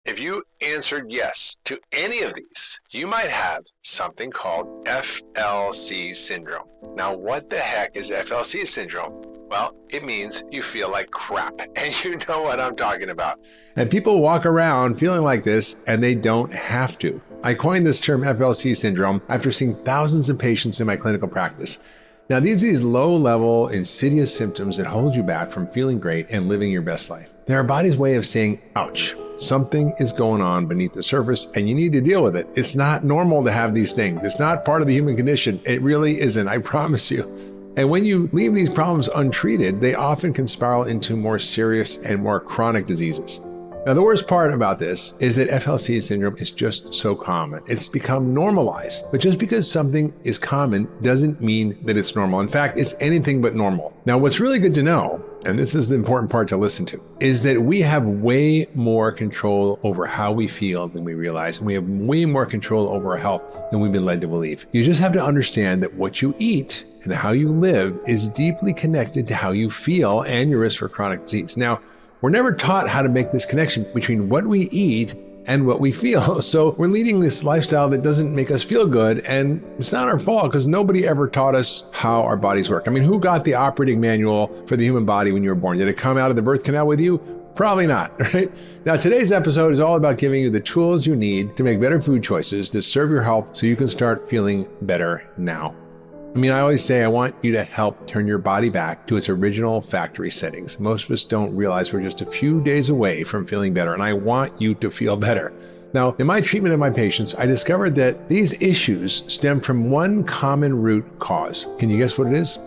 If you answered yes to any of these, you might have something called FLC syndrome. Now, what the heck is FLC syndrome? Well, it means you feel like crap, and you know what I'm talking about. And people walk around feeling like this, and they don't have to. I coined this term FLC syndrome after seeing thousands of patients in my clinical practice. Now, these are these low-level, insidious symptoms that hold you back from feeling great and living your best life. They're our body's way of saying, ouch, something is going on beneath the surface and you need to deal with it. It's not normal to have these things. It's not part of the human condition. It really isn't, I promise you. And when you leave these problems untreated, they often can spiral into more serious and more chronic diseases. Now, the worst part about this is that FLC syndrome is just so common. It's become normalized. But just because something is common doesn't mean that it's normal. In fact, it's anything but normal. Now, what's really good to know, and this is the important part to listen to, is that we have way more control over how we feel than we realize. And we have way more control over our health than we've been led to believe. You just have to understand that what you eat and how you live is deeply connected to how you feel and your risk for chronic disease. Now, we're never taught how to make this connection between what we eat and what we feel. So we're leading this lifestyle that doesn't make us feel good. And it's not our fault because nobody ever taught us how our bodies work. I mean, who got the operating manual for the human body when you were born? Did it come out of the birth canal with you? Probably not, right? Now, today's episode is all about giving you the tools you need to make better food choices that serve your health so you can start feeling better now. I mean, I always say I want you to help turn your body back to its original factory settings. Most of us don't realize we're just a few days away from feeling better, and I want you to feel better. Now, in my treatment of my patients, I discovered that these issues stem from one common root cause. Can you guess what it is?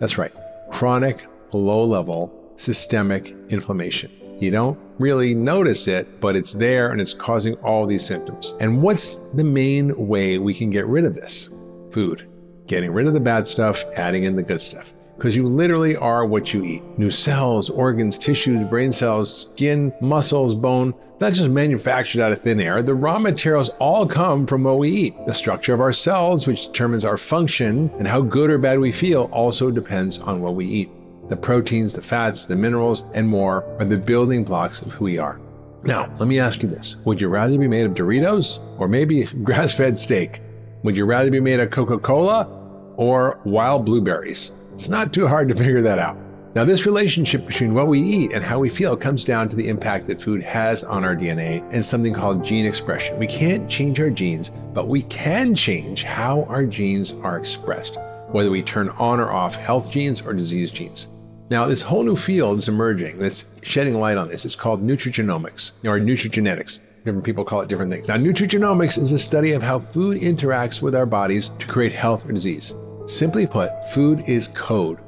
That's right, chronic, low-level, systemic inflammation. You don't really notice it, but it's there and it's causing all these symptoms. And what's the main way we can get rid of this? Food. Getting rid of the bad stuff, adding in the good stuff. Because you literally are what you eat. New cells, organs, tissues, brain cells, skin, muscles, bone, not just manufactured out of thin air. The raw materials all come from what we eat. The structure of our cells, which determines our function and how good or bad we feel, also depends on what we eat. The proteins, the fats, the minerals, and more are the building blocks of who we are. Now, let me ask you this. Would you rather be made of Doritos or maybe grass-fed steak? Would you rather be made of Coca-Cola or wild blueberries? It's not too hard to figure that out. Now, this relationship between what we eat and how we feel comes down to the impact that food has on our DNA and something called gene expression. We can't change our genes, but we can change how our genes are expressed, whether we turn on or off health genes or disease genes. Now, this whole new field is emerging that's shedding light on this. It's called nutrigenomics or nutrigenetics. Different people call it different things. Now, nutrigenomics is a study of how food interacts with our bodies to create health or disease. Simply put, food is code,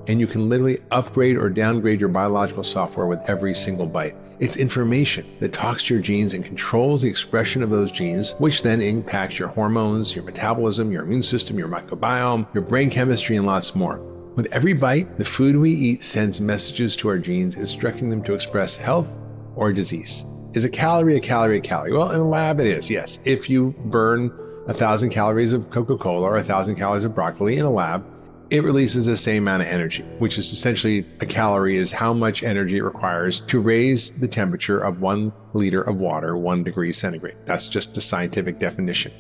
and you can literally upgrade or downgrade your biological software with every single bite. It's information that talks to your genes and controls the expression of those genes, which then impacts your hormones, your metabolism, your immune system, your microbiome, your brain chemistry, and lots more. With every bite, the food we eat sends messages to our genes, instructing them to express health or disease. Is a calorie a calorie a calorie? Well, in a lab it is, yes. If you burn 1,000 calories of Coca-Cola or 1,000 calories of broccoli in a lab, it releases the same amount of energy, which is essentially a calorie is how much energy it requires to raise the temperature of 1 liter of water 1 degree centigrade. That's just the scientific definition.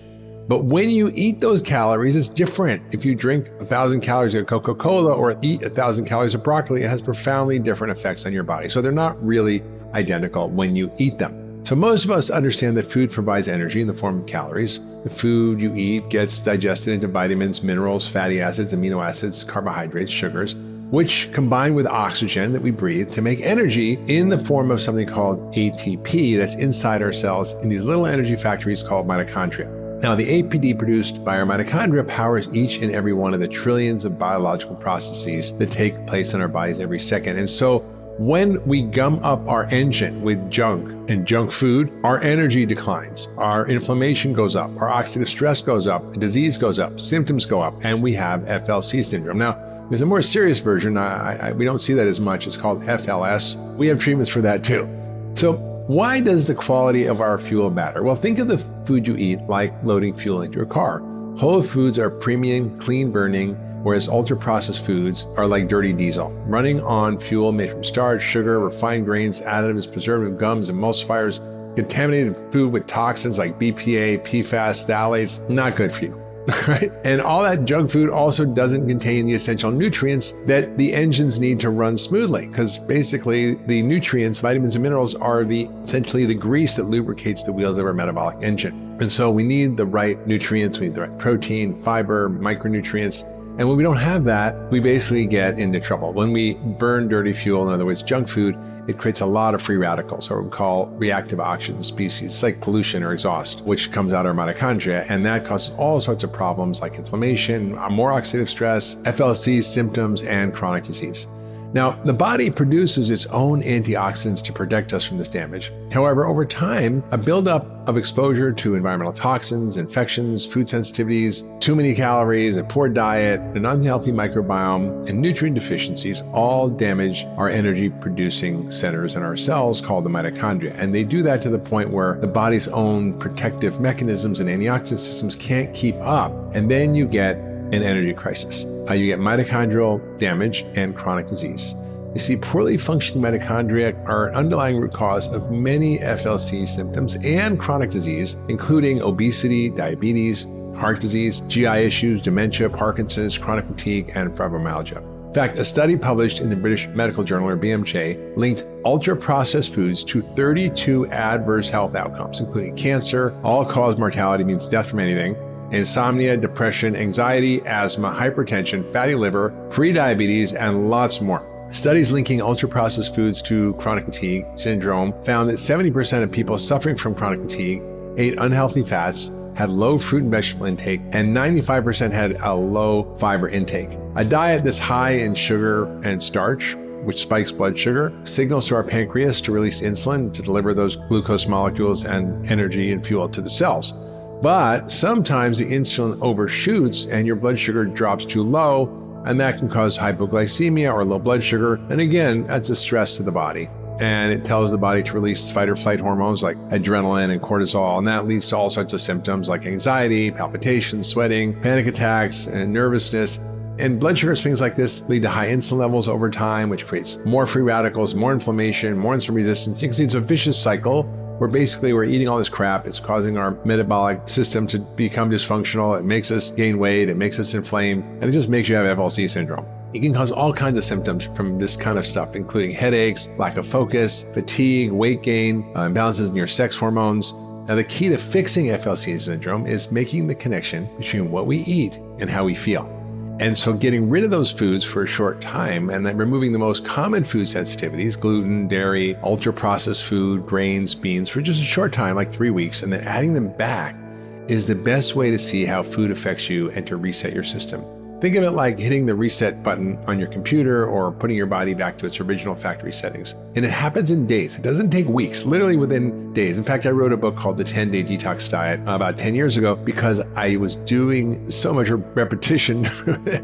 But when you eat those calories, it's different. If you drink 1,000 calories of Coca-Cola or eat 1,000 calories of broccoli, it has profoundly different effects on your body. So they're not really identical when you eat them. So most of us understand that food provides energy in the form of calories. The food you eat gets digested into vitamins, minerals, fatty acids, amino acids, carbohydrates, sugars, which combine with oxygen that we breathe to make energy in the form of something called ATP that's inside our cells in these little energy factories called mitochondria. Now, the APD produced by our mitochondria powers each and every one of the trillions of biological processes that take place in our bodies every second. And so when we gum up our engine with junk and junk food, our energy declines, our inflammation goes up, our oxidative stress goes up, disease goes up, symptoms go up, and we have FLC syndrome. Now, there's a more serious version. We don't see that as much. It's called FLS. We have treatments for that too. So why does the quality of our fuel matter? Well, think of the food you eat like loading fuel into your car. Whole foods are premium, clean burning, whereas ultra-processed foods are like dirty diesel, running on fuel made from starch, sugar, refined grains, additives, preservative gums, emulsifiers, contaminated food with toxins like BPA, PFAS, phthalates, not good for you. Right? And all that junk food also doesn't contain the essential nutrients that the engines need to run smoothly, because basically the nutrients, vitamins and minerals, are essentially the grease that lubricates the wheels of our metabolic engine. And so we need the right nutrients, we need the right protein, fiber, micronutrients. And when we don't have that, we basically get into trouble. When we burn dirty fuel, in other words, junk food, it creates a lot of free radicals, or what we call reactive oxygen species. It's like pollution or exhaust, which comes out of our mitochondria. And that causes all sorts of problems like inflammation, more oxidative stress, FLC symptoms, and chronic disease. Now, the body produces its own antioxidants to protect us from this damage. However, over time, a buildup of exposure to environmental toxins, infections, food sensitivities, too many calories, a poor diet, an unhealthy microbiome, and nutrient deficiencies all damage our energy-producing centers in our cells called the mitochondria. And they do that to the point where the body's own protective mechanisms and antioxidant systems can't keep up. And then you get an energy crisis. You get mitochondrial damage and chronic disease. You see, poorly functioning mitochondria are an underlying root cause of many FLC symptoms and chronic disease, including obesity, diabetes, heart disease, GI issues, dementia, Parkinson's, chronic fatigue, and fibromyalgia. In fact, a study published in the British Medical Journal, or BMJ, linked ultra-processed foods to 32 adverse health outcomes, including cancer, all-cause mortality, means death from anything, insomnia, depression, anxiety, asthma, hypertension, fatty liver, prediabetes, and lots more. Studies linking ultra-processed foods to chronic fatigue syndrome found that 70% of people suffering from chronic fatigue ate unhealthy fats, had low fruit and vegetable intake, and 95% had a low fiber intake. A diet that's high in sugar and starch, which spikes blood sugar, signals to our pancreas to release insulin to deliver those glucose molecules and energy and fuel to the cells. But sometimes the insulin overshoots and your blood sugar drops too low, and that can cause hypoglycemia or low blood sugar. And again, that's a stress to the body. And it tells the body to release fight or flight hormones like adrenaline and cortisol. And that leads to all sorts of symptoms like anxiety, palpitations, sweating, panic attacks, and nervousness. And blood sugar swings like this lead to high insulin levels over time, which creates more free radicals, more inflammation, more insulin resistance. You can see it's a vicious cycle where basically we're eating all this crap. It's causing our metabolic system to become dysfunctional. It makes us gain weight. It makes us inflame. And it just makes you have FLC syndrome. It can cause all kinds of symptoms from this kind of stuff, including headaches, lack of focus, fatigue, weight gain, imbalances in your sex hormones. Now, the key to fixing FLC syndrome is making the connection between what we eat and how we feel. And so getting rid of those foods for a short time and then removing the most common food sensitivities, gluten, dairy, ultra-processed food, grains, beans, for just a short time, like 3 weeks, and then adding them back is the best way to see how food affects you and to reset your system. Think of it like hitting the reset button on your computer or putting your body back to its original factory settings. And it happens in days. It doesn't take weeks, literally within days. In fact, I wrote a book called The 10-Day Detox Diet about 10 years ago because I was doing so much repetition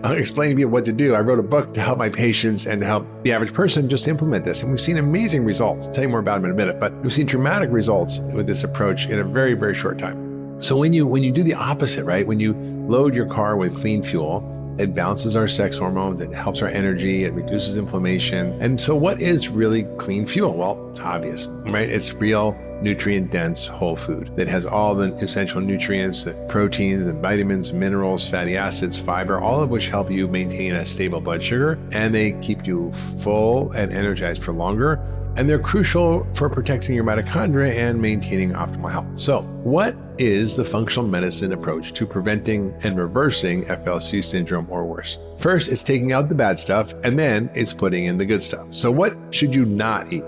explaining to people what to do. I wrote a book to help my patients and to help the average person just implement this. And we've seen amazing results. I'll tell you more about them in a minute, but we've seen dramatic results with this approach in a very, very short time. So when you do the opposite, right? When you load your car with clean fuel, it balances our sex hormones, it helps our energy, it reduces inflammation. And so what is really clean fuel? Well, it's obvious, right? It's real, nutrient-dense whole food that has all the essential nutrients, the proteins, and vitamins, minerals, fatty acids, fiber, all of which help you maintain a stable blood sugar, and they keep you full and energized for longer. And they're crucial for protecting your mitochondria and maintaining optimal health. So what is the functional medicine approach to preventing and reversing FLC syndrome or worse? First, it's taking out the bad stuff, and then it's putting in the good stuff. So what should you not eat?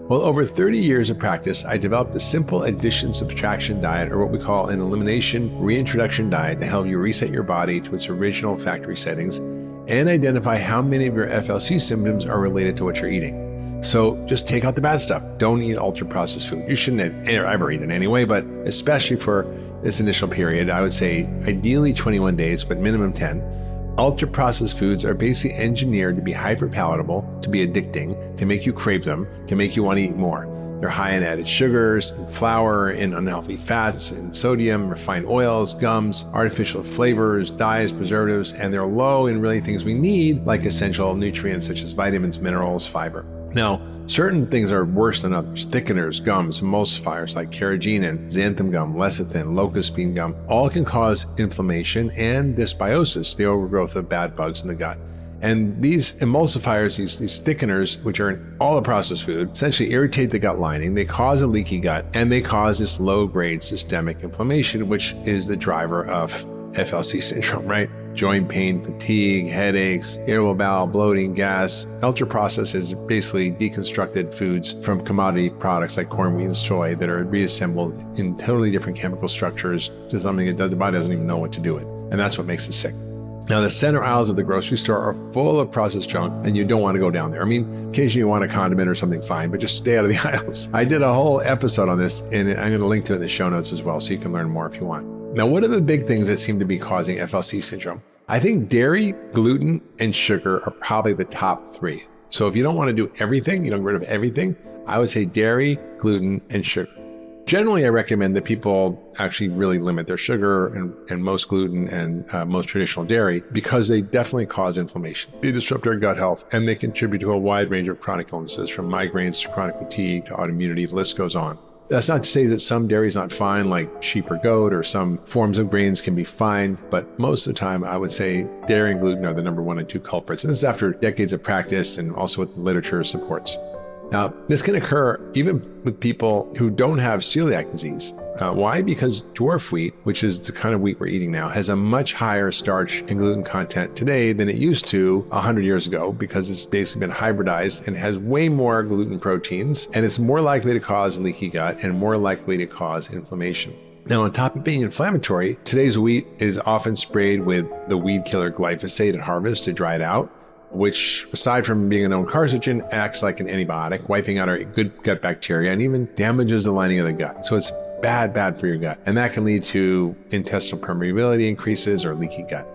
Well, over 30 years of practice, I developed a simple addition-subtraction diet, or what we call an elimination reintroduction diet, to help you reset your body to its original factory settings and identify how many of your FLC symptoms are related to what you're eating. So just take out the bad stuff. Don't eat ultra-processed food. You shouldn't ever eat it anyway, but especially for this initial period, I would say ideally 21 days, but minimum 10. Ultra-processed foods are basically engineered to be hyper-palatable, to be addicting, to make you crave them, to make you want to eat more. They're high in added sugars, in flour, in unhealthy fats, in sodium, refined oils, gums, artificial flavors, dyes, preservatives, and they're low in really things we need, like essential nutrients such as vitamins, minerals, fiber. Now, certain things are worse than others. Thickeners, gums, emulsifiers like carrageenan, xanthan gum, lecithin, locust bean gum, all can cause inflammation and dysbiosis, the overgrowth of bad bugs in the gut. And these emulsifiers, these thickeners, which are in all the processed food, essentially irritate the gut lining. They cause a leaky gut, and they cause this low-grade systemic inflammation, which is the driver of FLC syndrome, right? Joint pain, fatigue, headaches, irritable bowel, bloating, gas. Ultra-processed is basically deconstructed foods from commodity products like corn, wheat, and soy that are reassembled in totally different chemical structures to something that the body doesn't even know what to do with. And that's what makes us sick. Now, the center aisles of the grocery store are full of processed junk, and you don't want to go down there. I mean, occasionally you want a condiment or something, fine, but just stay out of the aisles. I did a whole episode on this, and I'm going to link to it in the show notes as well, so you can learn more if you want. Now, what are the big things that seem to be causing FLC syndrome? I think dairy, gluten, and sugar are probably the top three. So if you don't want to do everything, you don't get rid of everything, I would say dairy, gluten, and sugar. Generally, I recommend that people actually really limit their sugar and most gluten and most traditional dairy because they definitely cause inflammation. They disrupt our gut health, and they contribute to a wide range of chronic illnesses, from migraines to chronic fatigue to autoimmunity. The list goes on. That's not to say that some dairy is not fine, like sheep or goat, or some forms of grains can be fine, but most of the time, I would say dairy and gluten are the number 1 and 2 culprits. And this is after decades of practice and also what the literature supports. Now, this can occur even with people who don't have celiac disease. Why? Because dwarf wheat, which is the kind of wheat we're eating now, has a much higher starch and gluten content today than it used to 100 years ago, because it's basically been hybridized and has way more gluten proteins, and it's more likely to cause leaky gut and more likely to cause inflammation. Now, on top of being inflammatory, today's wheat is often sprayed with the weed killer glyphosate at harvest to dry it out, which, aside from being a known carcinogen, acts like an antibiotic, wiping out our good gut bacteria and even damages the lining of the gut. So it's bad for your gut. And that can lead to intestinal permeability increases or leaky gut.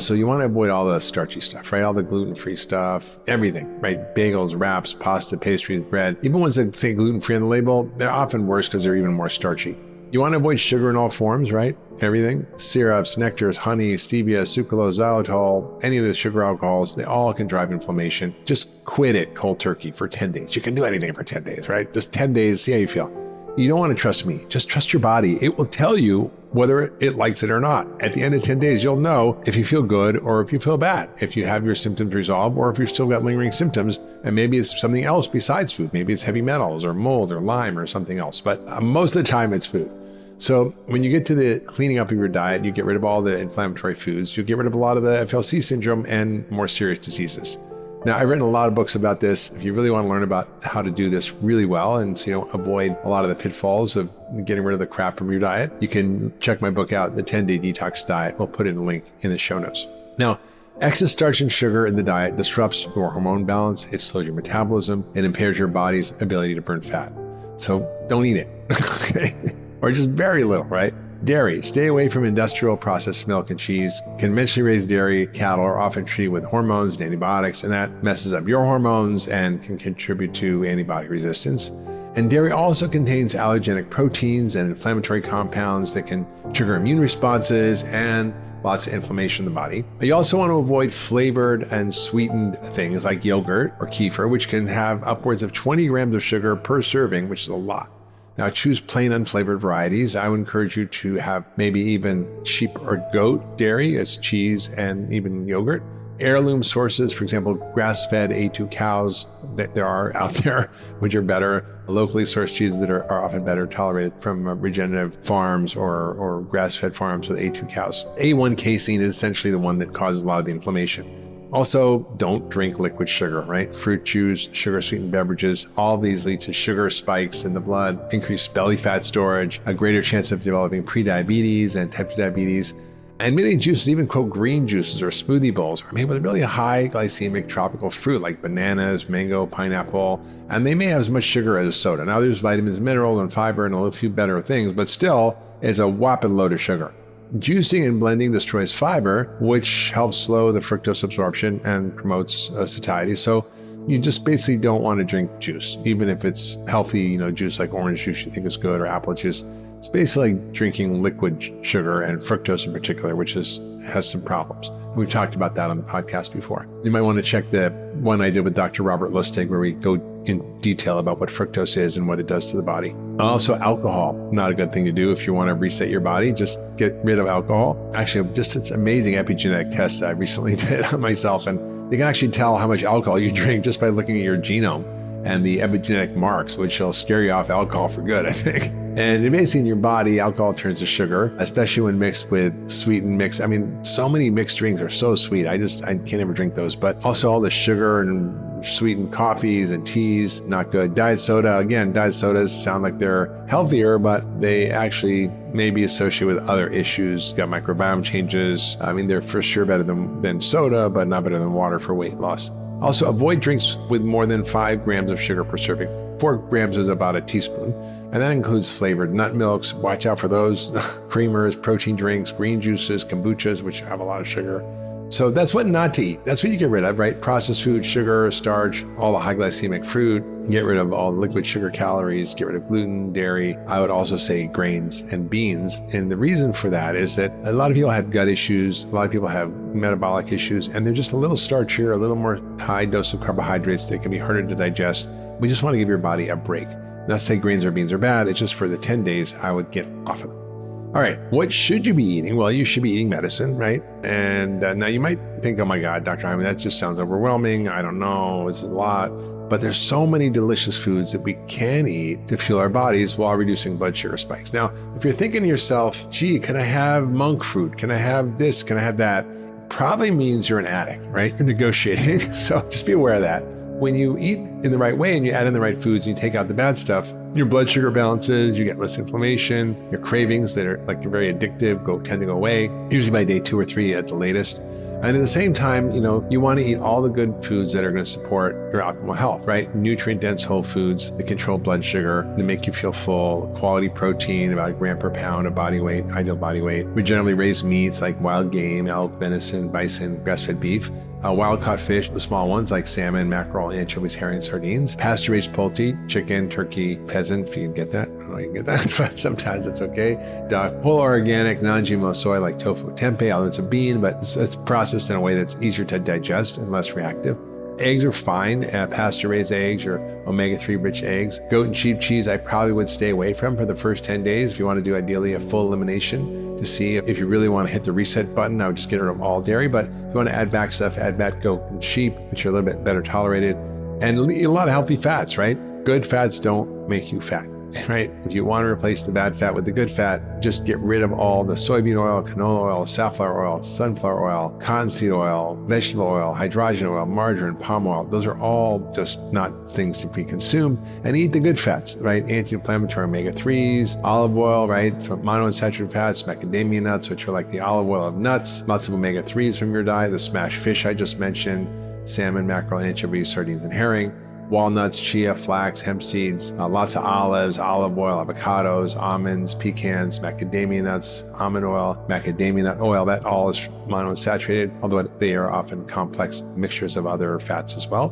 So you want to avoid all the starchy stuff, right? All the gluten-free stuff, everything, right? Bagels, wraps, pasta, pastries, bread. Even ones that say gluten-free on the label, they're often worse because they're even more starchy. You want to avoid sugar in all forms, right? Everything. Syrups, nectars, honey, stevia, sucralose, xylitol, any of the sugar alcohols, they all can drive inflammation. Just quit it cold turkey for 10 days. You can do anything for 10 days, right? Just 10 days, see how you feel. You don't want to trust me. Just trust your body. It will tell you whether it likes it or not. At the end of 10 days, you'll know if you feel good or if you feel bad, if you have your symptoms resolved or if you've still got lingering symptoms, and maybe it's something else besides food. Maybe it's heavy metals or mold or Lyme or something else. But most of the time, it's food. So when you get to the cleaning up of your diet, you get rid of all the inflammatory foods, you get rid of a lot of the FLC syndrome and more serious diseases. Now, I've written a lot of books about this. If you really want to learn about how to do this really well and avoid a lot of the pitfalls of getting rid of the crap from your diet, you can check my book out, The 10-Day Detox Diet. We'll put in a link in the show notes. Now, excess starch and sugar in the diet disrupts your hormone balance, it slows your metabolism, and impairs your body's ability to burn fat. So don't eat it. Or just very little, right? Dairy. Stay away from industrial processed milk and cheese. Conventionally raised dairy cattle are often treated with hormones and antibiotics, and that messes up your hormones and can contribute to antibiotic resistance. And dairy also contains allergenic proteins and inflammatory compounds that can trigger immune responses and lots of inflammation in the body. You also want to avoid flavored and sweetened things like yogurt or kefir, which can have upwards of 20 grams of sugar per serving, which is a lot. Now, choose plain unflavored varieties. I would encourage you to have maybe even sheep or goat dairy as cheese and even yogurt. Heirloom sources, for example, grass-fed A2 cows that there are out there, which are better. Locally sourced cheeses that are often better tolerated from regenerative farms or grass-fed farms with A2 cows. A1 casein is essentially the one that causes a lot of the inflammation. Also, don't drink liquid sugar, right? Fruit juice, sugar-sweetened beverages, all of these lead to sugar spikes in the blood, increased belly fat storage, a greater chance of developing prediabetes and type 2 diabetes. And many juices, even quote green juices or smoothie bowls, are made with really high glycemic tropical fruit like bananas, mango, pineapple, and they may have as much sugar as a soda. Now, there's vitamins, minerals, and fiber, and a few better things, but still, it's a whopping load of sugar. Juicing and blending destroys fiber, which helps slow the fructose absorption and promotes satiety. So you just basically don't want to drink juice, even if it's healthy, juice like orange juice you think is good or apple juice. It's basically like drinking liquid sugar and fructose in particular, which has some problems. We've talked about that on the podcast before. You might want to check the one I did with Dr. Robert Lustig, where we go in detail about what fructose is and what it does to the body. Also, alcohol, not a good thing to do if you want to reset your body. Just get rid of alcohol. Actually, just it's amazing epigenetic test that I recently did on myself, and you can actually tell how much alcohol you drink just by looking at your genome and the epigenetic marks, which will scare you off alcohol for good, I think. And basically in your body, alcohol turns to sugar, especially when mixed with sweetened mix. I mean, so many mixed drinks are so sweet. I can't ever drink those. But also all the sugar and sweetened coffees and teas, not good. Diet soda, again, diet sodas sound like they're healthier, but they actually may be associated with other issues. Got microbiome changes. I mean, they're for sure better than soda, but not better than water for weight loss. Also, avoid drinks with more than 5 grams of sugar per serving. 4 grams is about a teaspoon. And that includes flavored nut milks. Watch out for those. Creamers, protein drinks, green juices, kombuchas, which have a lot of sugar. So that's what not to eat. That's what you get rid of, right? Processed food, sugar, starch, all the high glycemic fruit. Get rid of all the liquid sugar calories, get rid of gluten, dairy. I would also say grains and beans. And the reason for that is that a lot of people have gut issues. A lot of people have metabolic issues, and they're just a little starchier, a little more high dose of carbohydrates that can be harder to digest. We just want to give your body a break. Not to say grains or beans are bad. It's just for the 10 days, I would get off of them. All right, what should you be eating? Well, you should be eating medicine, right? And now you might think, oh my God, Dr. Hyman, that just sounds overwhelming. I don't know, it's a lot. But there's so many delicious foods that we can eat to fuel our bodies while reducing blood sugar spikes. Now, if you're thinking to yourself, gee, can I have monk fruit? Can I have this? Can I have that? Probably means you're an addict, right? You're negotiating. So just be aware of that. When you eat in the right way and you add in the right foods and you take out the bad stuff, your blood sugar balances, you get less inflammation, your cravings that are like very addictive tend to go away, usually by day 2 or 3 at the latest. And at the same time, you want to eat all the good foods that are going to support your optimal health, right? Nutrient-dense whole foods that control blood sugar, that make you feel full, quality protein, about 1 gram per pound of body weight, ideal body weight. Regeneratively raised meats like wild game, elk, venison, bison, grass-fed beef. Wild-caught fish, the small ones like salmon, mackerel, anchovies, herring, sardines. Pasture-raised poultry, chicken, turkey, pheasant, if you can get that. I don't know if you can get that, but sometimes that's okay. Duck, whole organic, non-GMO soy like tofu, tempeh, although it's a bean, but it's processed in a way that's easier to digest and less reactive. Eggs are fine, pasture-raised eggs or omega-3 rich eggs. Goat and sheep cheese, I probably would stay away from for the first 10 days if you want to do ideally a full elimination. To see if you really want to hit the reset button, I would just get rid of all dairy. But if you want to add back stuff, add back goat and sheep, which are a little bit better tolerated. And a lot of healthy fats, right? Good fats don't make you fat, right? If you want to replace the bad fat with the good fat, just get rid of all the soybean oil, canola oil, safflower oil, sunflower oil, cottonseed oil, vegetable oil, hydrogen oil, margarine, palm oil. Those are all just not things to be consumed. And eat the good fats, right? Anti-inflammatory omega-3s, olive oil, right? From monounsaturated fats, macadamia nuts, which are like the olive oil of nuts, lots of omega-3s from your diet, the smashed fish I just mentioned, salmon, mackerel, anchovies, sardines, and herring. Walnuts, chia, flax, hemp seeds, lots of olives, olive oil, avocados, almonds, pecans, macadamia nuts, almond oil, macadamia nut oil. That all is monounsaturated, although they are often complex mixtures of other fats as well.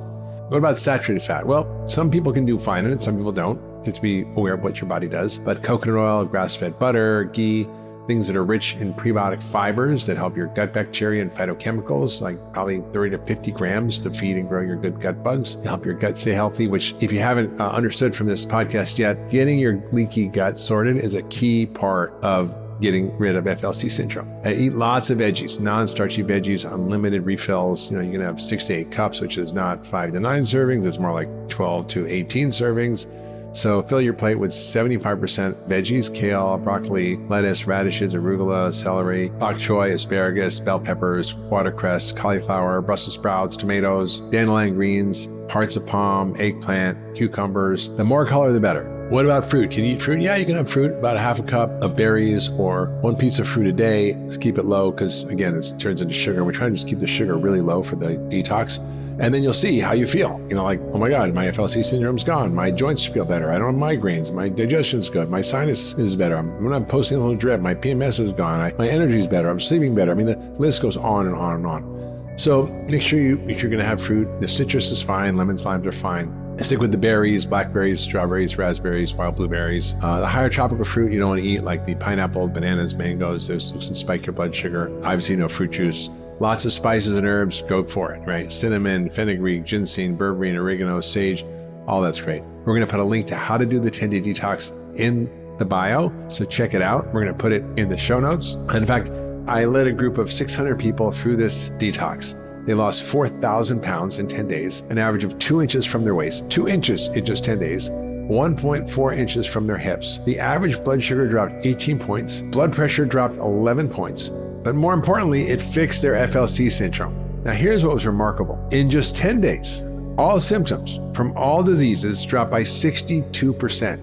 What about saturated fat? Well, some people can do fine in it, some people don't. You have to be aware of what your body does. But coconut oil, grass-fed butter, ghee, things that are rich in prebiotic fibers that help your gut bacteria and phytochemicals, like probably 30 to 50 grams to feed and grow your good gut bugs, to help your gut stay healthy, which if you haven't understood from this podcast yet, getting your leaky gut sorted is a key part of getting rid of FLC syndrome. Eat lots of veggies, non-starchy veggies, unlimited refills. You can have 6 to 8 cups, which is not 5 to 9 servings. It's more like 12 to 18 servings. So fill your plate with 75% veggies: kale, broccoli, lettuce, radishes, arugula, celery, bok choy, asparagus, bell peppers, watercress, cauliflower, Brussels sprouts, tomatoes, dandelion greens, hearts of palm, eggplant, cucumbers. The more color, the better. What about fruit? Can you eat fruit? Yeah, you can have fruit, about 1/2 cup of berries or 1 piece of fruit a day. Just keep it low because, again, it turns into sugar. We're trying to just keep the sugar really low for the detox. And then you'll see how you feel. Like, oh my God, my FLC syndrome's gone. My joints feel better. I don't have migraines. My digestion's good. My sinus is better. I'm not posting a little drip. My PMS is gone. My energy is better. I'm sleeping better. I mean, the list goes on and on and on. So make sure if you're going to have fruit, the citrus is fine, lemons, limes are fine. Stick with the berries, blackberries, strawberries, raspberries, wild blueberries. The higher tropical fruit you don't want to eat, like the pineapple, bananas, mangoes, those can spike your blood sugar. Obviously, no fruit juice. Lots of spices and herbs, go for it, right? Cinnamon, fenugreek, ginseng, berberine, oregano, sage, all that's great. We're going to put a link to how to do the 10-day detox in the bio, so check it out. We're going to put it in the show notes. In fact, I led a group of 600 people through this detox. They lost 4,000 pounds in 10 days, an average of 2 inches from their waist, 2 inches in just 10 days, 1.4 inches from their hips. The average blood sugar dropped 18 points, blood pressure dropped 11 points, but more importantly, it fixed their FLC syndrome. Now here's what was remarkable. In just 10 days, all symptoms from all diseases dropped by 62%.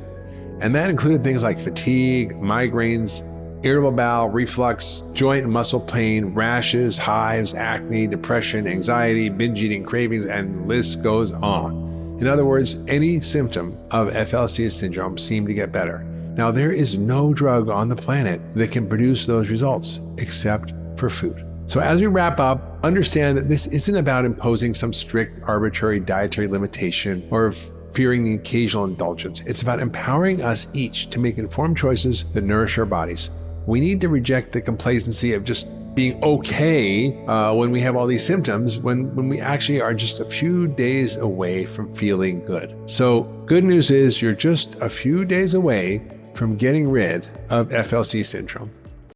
And that included things like fatigue, migraines, irritable bowel, reflux, joint and muscle pain, rashes, hives, acne, depression, anxiety, binge eating, cravings, and the list goes on. In other words, any symptom of FLC syndrome seemed to get better. Now, there is no drug on the planet that can produce those results except for food. So as we wrap up, understand that this isn't about imposing some strict arbitrary dietary limitation or fearing the occasional indulgence. It's about empowering us each to make informed choices that nourish our bodies. We need to reject the complacency of just being okay when we have all these symptoms, when we actually are just a few days away from feeling good. So good news is you're just a few days away from getting rid of FLC syndrome.